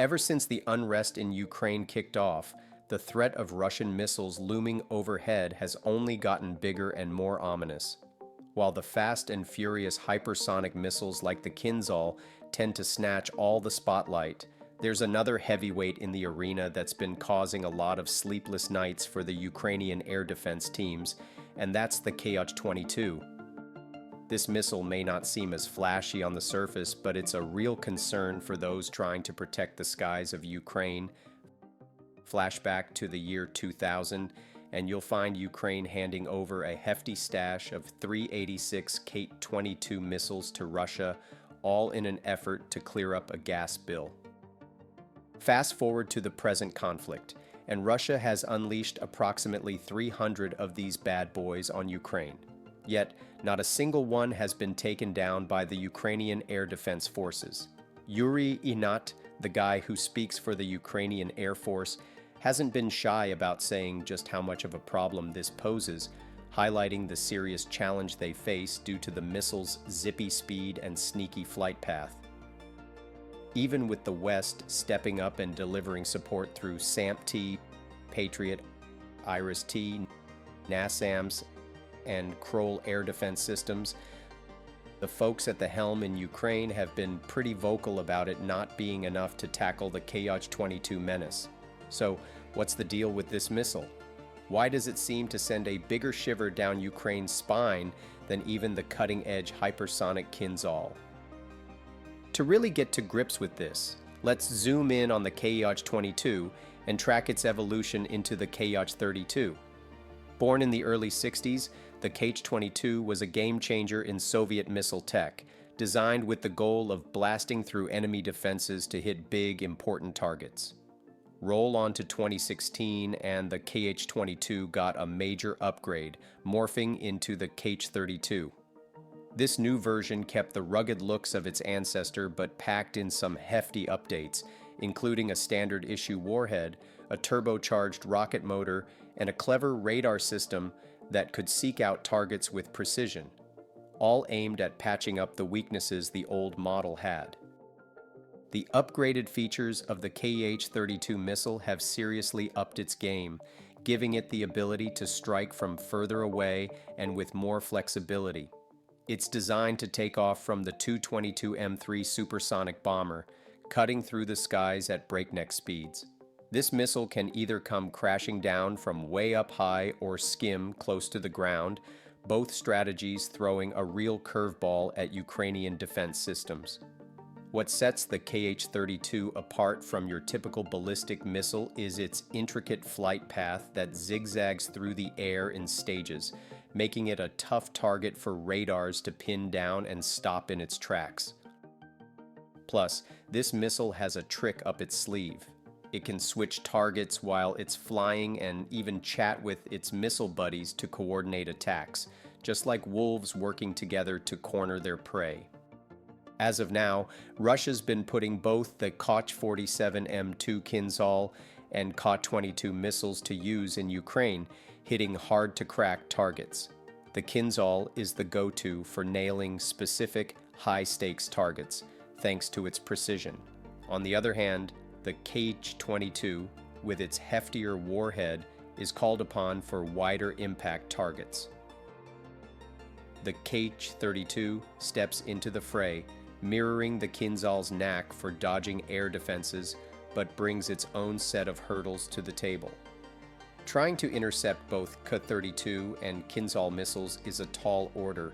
Ever since the unrest in Ukraine kicked off, the threat of Russian missiles looming overhead has only gotten bigger and more ominous. While the fast and furious hypersonic missiles like the Kinzhal tend to snatch all the spotlight, there's another heavyweight in the arena that's been causing a lot of sleepless nights for the Ukrainian air defense teams, and that's the Kh-22. This missile may not seem as flashy on the surface, but it's a real concern for those trying to protect the skies of Ukraine. Flashback to the year 2000, and you'll find Ukraine handing over a hefty stash of 386 Kh-22 missiles to Russia, all in an effort to clear up a gas bill. Fast forward to the present conflict, and Russia has unleashed approximately 300 of these bad boys on Ukraine. Yet, not a single one has been taken down by the Ukrainian Air Defense Forces. Yuri Inat, the guy who speaks for the Ukrainian Air Force, hasn't been shy about saying just how much of a problem this poses, highlighting the serious challenge they face due to the missile's zippy speed and sneaky flight path. Even with the West stepping up and delivering support through SAMP-T, Patriot, IRIS-T, NASAMS, and Kroll air defense systems, the folks at the helm in Ukraine have been pretty vocal about it not being enough to tackle the Kh-22 menace. So, what's the deal with this missile? Why does it seem to send a bigger shiver down Ukraine's spine than even the cutting-edge hypersonic Kinzhal? To really get to grips with this, let's zoom in on the Kh-22 and track its evolution into the Kh-32. Born in the early 60s, the Kh-22 was a game-changer in Soviet missile tech, designed with the goal of blasting through enemy defenses to hit big, important targets. Roll on to 2016, and the Kh-22 got a major upgrade, morphing into the Kh-32. This new version kept the rugged looks of its ancestor but packed in some hefty updates, including a standard issue warhead, a turbocharged rocket motor, and a clever radar system that could seek out targets with precision, all aimed at patching up the weaknesses the old model had. The upgraded features of the Kh-32 missile have seriously upped its game, giving it the ability to strike from further away and with more flexibility. It's designed to take off from the Tu-22M3 supersonic bomber, cutting through the skies at breakneck speeds. This missile can either come crashing down from way up high or skim close to the ground, both strategies throwing a real curveball at Ukrainian defense systems. What sets the Kh-32 apart from your typical ballistic missile is its intricate flight path that zigzags through the air in stages, making it a tough target for radars to pin down and stop in its tracks. Plus, this missile has a trick up its sleeve. It can switch targets while it's flying and even chat with its missile buddies to coordinate attacks, just like wolves working together to corner their prey. As of now, Russia's been putting both the Kh-47M2 Kinzhal and Kh-22 missiles to use in Ukraine, hitting hard-to-crack targets. The Kinzhal is the go-to for nailing specific, high-stakes targets, thanks to its precision. On the other hand, the Kh-22, with its heftier warhead, is called upon for wider impact targets. The Kh-32 steps into the fray, mirroring the Kinzhal's knack for dodging air defenses, but brings its own set of hurdles to the table. Trying to intercept both Kh-32 and Kinzhal missiles is a tall order,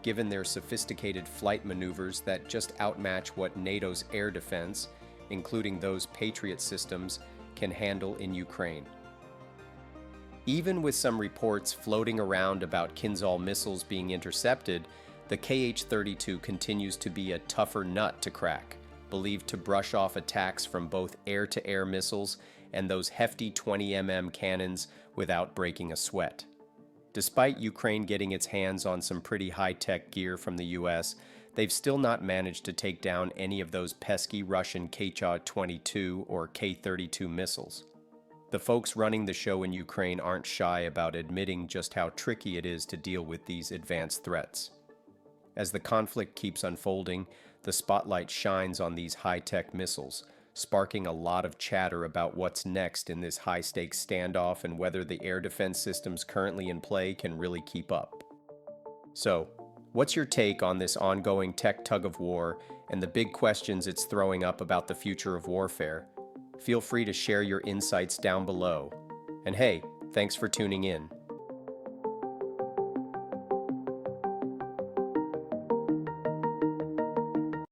given their sophisticated flight maneuvers that just outmatch what NATO's air defense, including those Patriot systems, can handle in Ukraine. Even with some reports floating around about Kinzhal missiles being intercepted, the Kh-32 continues to be a tougher nut to crack, believed to brush off attacks from both air-to-air missiles and those hefty 20 cannons without breaking a sweat. Despite Ukraine getting its hands on some pretty high-tech gear from the US, they've still not managed to take down any of those pesky Russian Kh-22 or Kh-32 missiles. The folks running the show in Ukraine aren't shy about admitting just how tricky it is to deal with these advanced threats. As the conflict keeps unfolding, the spotlight shines on these high-tech missiles, sparking a lot of chatter about what's next in this high-stakes standoff and whether the air defense systems currently in play can really keep up. So, what's your take on this ongoing tech tug-of-war and the big questions it's throwing up about the future of warfare? Feel free to share your insights down below. And hey, thanks for tuning in.